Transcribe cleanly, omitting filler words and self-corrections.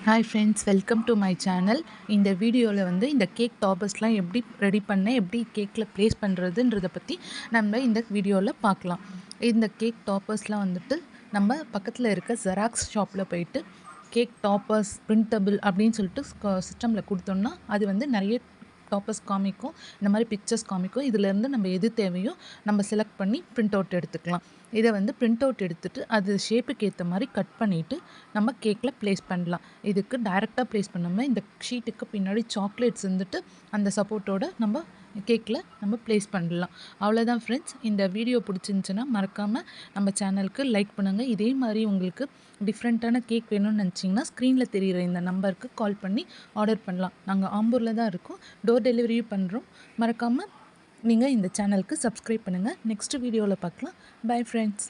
Hi friends, welcome to my channel. இந்த வீடியோவில் வந்து இந்த கேக் டாப்பர்ஸ்லாம் எப்படி ரெடி பண்ண, எப்படி கேக்கில் ப்ளேஸ் பண்ணுறதுன்றதை பற்றி நம்ம இந்த வீடியோவில் பார்க்கலாம். இந்த கேக் டாப்பர்ஸ்லாம் வந்துட்டு நம்ம பக்கத்தில் இருக்க ஜெராக்ஸ் ஷாப்பில் போயிட்டு கேக் டாப்பர்ஸ் பிரிண்டபிள் அப்படின்னு சொல்லிட்டு சிஸ்டமில் கொடுத்தோம்னா அது வந்து நிறைய டாப்பர்ஸ் காமிக்கும், இந்த மாதிரி பிக்சர்ஸ் காமிக்கும். இதிலேருந்து நம்ம எது தேவையோ நம்ம செலக்ட் பண்ணி பிரிண்ட் அவுட் எடுத்துக்கலாம். இதை வந்து பிரிண்ட் அவுட் எடுத்துகிட்டு அது ஷேப்புக்கு ஏற்ற மாதிரி கட் பண்ணிவிட்டு நம்ம கேக்கில் ப்ளேஸ் பண்ணலாம். இதுக்கு டைரெக்டாக ப்ளேஸ் பண்ணாமல் இந்த ஷீட்டுக்கு பின்னாடி சாக்லேட்ஸ் வந்துட்டு அந்த சப்போர்ட்டோடு நம்ம கேக்கில் நம்ம ப்ளேஸ் பண்ணலாம். அவ்வளோதான் ஃப்ரெண்ட்ஸ். இந்த வீடியோ பிடிச்சிருந்துச்சுன்னா மறக்காமல் நம்ம சேனலுக்கு லைக் பண்ணுங்கள். இதே மாதிரி உங்களுக்கு டிஃப்ரெண்ட்டான கேக் வேணும்னு நினச்சிங்கன்னா ஸ்க்ரீனில் தெரிகிற இந்த நம்பருக்கு கால் பண்ணி ஆர்டர் பண்ணலாம். நாங்கள் ஆம்பூரில் தான் இருக்கோம், டோர் டெலிவரியும் பண்ணுறோம். மறக்காமல் நீங்கள் இந்த சேனலுக்கு சப்ஸ்கிரைப் பண்ணுங்கள். நெக்ஸ்ட் வீடியோவில் பார்க்கலாம். Bye friends.